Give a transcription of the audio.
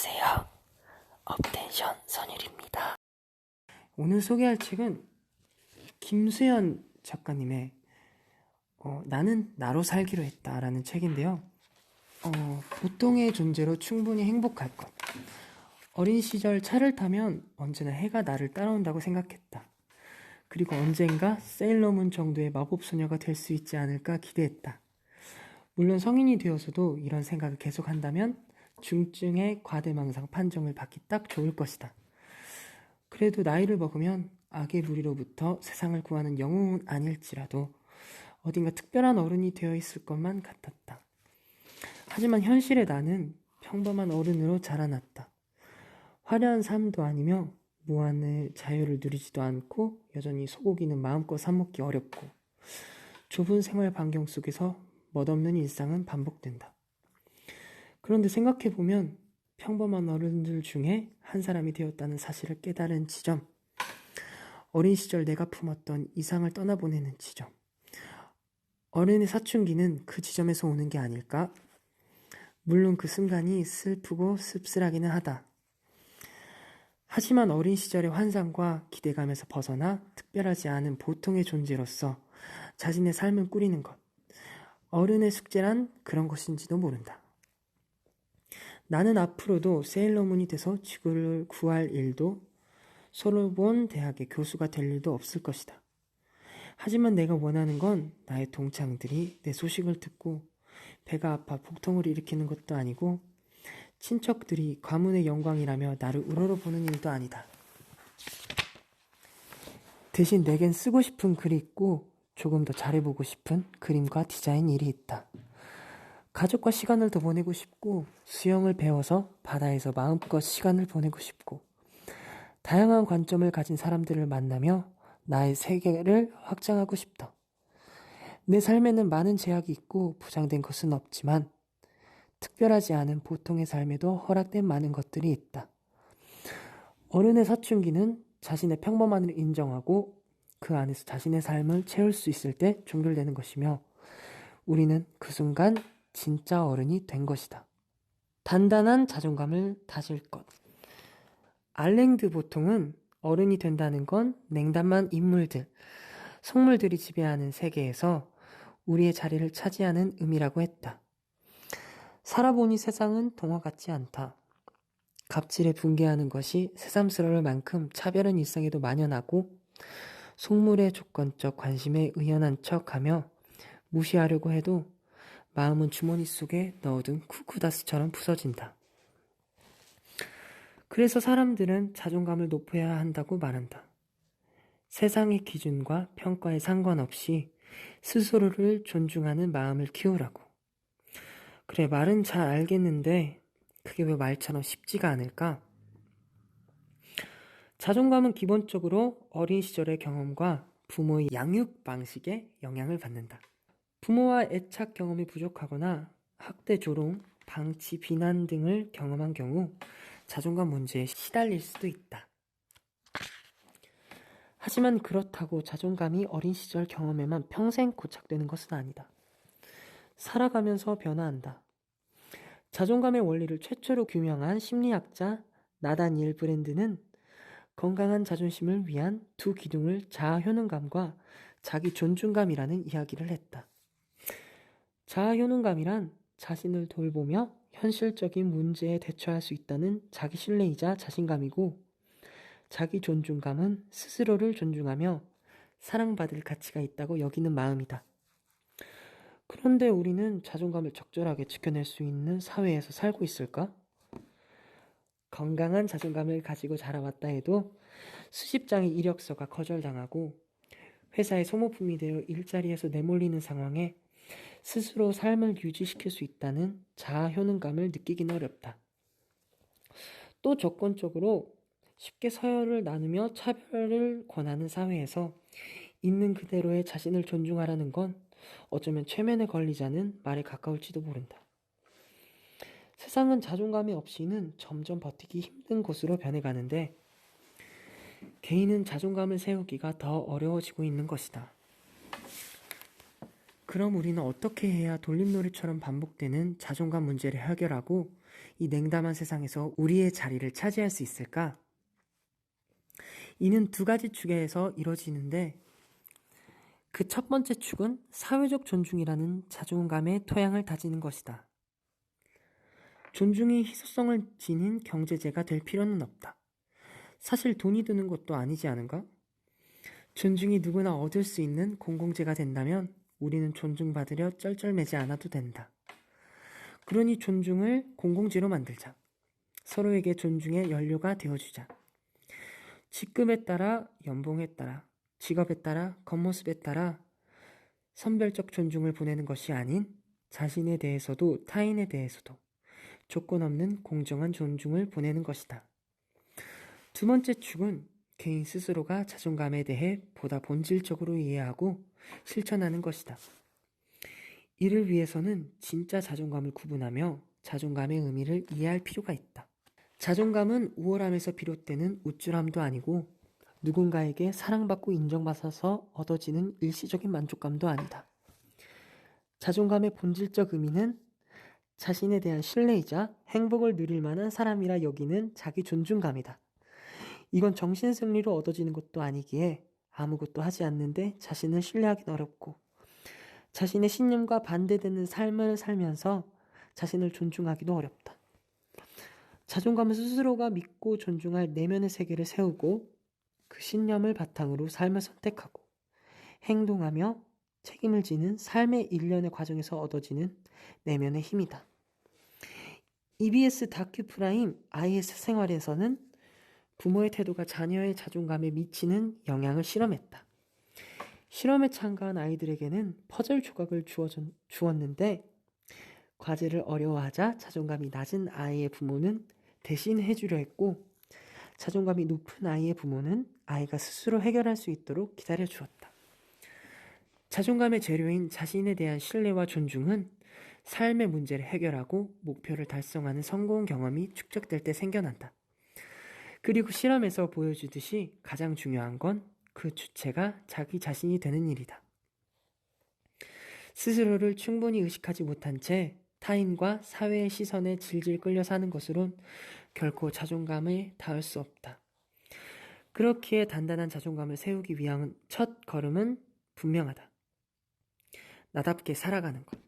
안녕하세요. 업텐션 선율입니다. 오늘 소개할 책은 김수연 작가님의 나는 나로 살기로 했다라는 책인데요. 보통의 존재로 충분히 행복할 것. 어린 시절 차를 타면 언제나 해가 나를 따라온다고 생각했다. 그리고 언젠가 세일러문 정도의 마법소녀가 될 수 있지 않을까 기대했다. 물론 성인이 되어서도 이런 생각을 계속한다면 중증의 과대망상 판정을 받기 딱 좋을 것이다. 그래도 나이를 먹으면 악의 무리로부터 세상을 구하는 영웅은 아닐지라도 어딘가 특별한 어른이 되어 있을 것만 같았다. 하지만 현실의 나는 평범한 어른으로 자라났다. 화려한 삶도 아니며 무한의 자유를 누리지도 않고 여전히 소고기는 마음껏 사먹기 어렵고 좁은 생활 반경 속에서 멋없는 일상은 반복된다. 그런데 생각해보면 평범한 어른들 중에 한 사람이 되었다는 사실을 깨달은 지점, 어린 시절 내가 품었던 이상을 떠나보내는 지점, 어른의 사춘기는 그 지점에서 오는 게 아닐까? 물론 그 순간이 슬프고 씁쓸하기는 하다. 하지만 어린 시절의 환상과 기대감에서 벗어나 특별하지 않은 보통의 존재로서 자신의 삶을 꾸리는 것, 어른의 숙제란 그런 것인지도 모른다. 나는 앞으로도 세일러문이 돼서 지구를 구할 일도 소르본 대학의 교수가 될 일도 없을 것이다. 하지만 내가 원하는 건 나의 동창들이 내 소식을 듣고 배가 아파 복통을 일으키는 것도 아니고 친척들이 가문의 영광이라며 나를 우러러보는 일도 아니다. 대신 내겐 쓰고 싶은 글이 있고 조금 더 잘해보고 싶은 그림과 디자인 일이 있다. 가족과 시간을 더 보내고 싶고 수영을 배워서 바다에서 마음껏 시간을 보내고 싶고 다양한 관점을 가진 사람들을 만나며 나의 세계를 확장하고 싶다. 내 삶에는 많은 제약이 있고 부장된 것은 없지만 특별하지 않은 보통의 삶에도 허락된 많은 것들이 있다. 어른의 사춘기는 자신의 평범함을 인정하고 그 안에서 자신의 삶을 채울 수 있을 때 종결되는 것이며 우리는 그 순간 진짜 어른이 된 것이다. 단단한 자존감을 다질 것. 알랭드 보통은 어른이 된다는 건 냉담한 인물들, 속물들이 지배하는 세계에서 우리의 자리를 차지하는 의미라고 했다. 살아보니 세상은 동화 같지 않다. 갑질에 붕괴하는 것이 새삼스러울 만큼 차별은 일상에도 만연하고 속물의 조건적 관심에 의연한 척하며 무시하려고 해도 마음은 주머니 속에 넣어둔 쿠쿠다스처럼 부서진다. 그래서 사람들은 자존감을 높여야 한다고 말한다. 세상의 기준과 평가에 상관없이 스스로를 존중하는 마음을 키우라고. 그래, 말은 잘 알겠는데 그게 왜 말처럼 쉽지가 않을까? 자존감은 기본적으로 어린 시절의 경험과 부모의 양육 방식에 영향을 받는다. 부모와 애착 경험이 부족하거나 학대, 조롱, 방치, 비난 등을 경험한 경우 자존감 문제에 시달릴 수도 있다. 하지만 그렇다고 자존감이 어린 시절 경험에만 평생 고착되는 것은 아니다. 살아가면서 변화한다. 자존감의 원리를 최초로 규명한 심리학자 나다니엘 브랜드는 건강한 자존심을 위한 두 기둥을 자아 효능감과 자기 존중감이라는 이야기를 했다. 자아 효능감이란 자신을 돌보며 현실적인 문제에 대처할 수 있다는 자기 신뢰이자 자신감이고 자기 존중감은 스스로를 존중하며 사랑받을 가치가 있다고 여기는 마음이다. 그런데 우리는 자존감을 적절하게 지켜낼 수 있는 사회에서 살고 있을까? 건강한 자존감을 가지고 자라왔다 해도 수십 장의 이력서가 거절당하고 회사의 소모품이 되어 일자리에서 내몰리는 상황에 스스로 삶을 유지시킬 수 있다는 자아 효능감을 느끼기는 어렵다. 또 조건적으로 쉽게 서열을 나누며 차별을 권하는 사회에서 있는 그대로의 자신을 존중하라는 건 어쩌면 최면에 걸리자는 말에 가까울지도 모른다. 세상은 자존감이 없이는 점점 버티기 힘든 곳으로 변해가는데 개인은 자존감을 세우기가 더 어려워지고 있는 것이다. 그럼 우리는 어떻게 해야 돌림놀이처럼 반복되는 자존감 문제를 해결하고 이 냉담한 세상에서 우리의 자리를 차지할 수 있을까? 이는 두 가지 축에서 이루어지는데 그 첫 번째 축은 사회적 존중이라는 자존감의 토양을 다지는 것이다. 존중이 희소성을 지닌 경제제가 될 필요는 없다. 사실 돈이 드는 것도 아니지 않은가? 존중이 누구나 얻을 수 있는 공공재가 된다면 우리는 존중받으려 쩔쩔매지 않아도 된다. 그러니 존중을 공공재로 만들자. 서로에게 존중의 연료가 되어주자. 직급에 따라, 연봉에 따라, 직업에 따라, 겉모습에 따라 선별적 존중을 보내는 것이 아닌 자신에 대해서도 타인에 대해서도 조건 없는 공정한 존중을 보내는 것이다. 두 번째 축은 개인 스스로가 자존감에 대해 보다 본질적으로 이해하고 실천하는 것이다. 이를 위해서는 진짜 자존감을 구분하며 자존감의 의미를 이해할 필요가 있다. 자존감은 우월함에서 비롯되는 우쭐함도 아니고 누군가에게 사랑받고 인정받아서 얻어지는 일시적인 만족감도 아니다. 자존감의 본질적 의미는 자신에 대한 신뢰이자 행복을 누릴 만한 사람이라 여기는 자기 존중감이다. 이건 정신승리로 얻어지는 것도 아니기에 아무것도 하지 않는데 자신을 신뢰하기는 어렵고 자신의 신념과 반대되는 삶을 살면서 자신을 존중하기도 어렵다. 자존감은 스스로가 믿고 존중할 내면의 세계를 세우고 그 신념을 바탕으로 삶을 선택하고 행동하며 책임을 지는 삶의 일련의 과정에서 얻어지는 내면의 힘이다. EBS 다큐프라임 IS 생활에서는 부모의 태도가 자녀의 자존감에 미치는 영향을 실험했다. 실험에 참가한 아이들에게는 퍼즐 조각을 주었는데 과제를 어려워하자 자존감이 낮은 아이의 부모는 대신 해주려 했고 자존감이 높은 아이의 부모는 아이가 스스로 해결할 수 있도록 기다려 주었다. 자존감의 재료인 자신에 대한 신뢰와 존중은 삶의 문제를 해결하고 목표를 달성하는 성공 경험이 축적될 때 생겨난다. 그리고 실험에서 보여주듯이 가장 중요한 건 그 주체가 자기 자신이 되는 일이다. 스스로를 충분히 의식하지 못한 채 타인과 사회의 시선에 질질 끌려 사는 것으론 결코 자존감에 닿을 수 없다. 그렇기에 단단한 자존감을 세우기 위한 첫 걸음은 분명하다. 나답게 살아가는 것.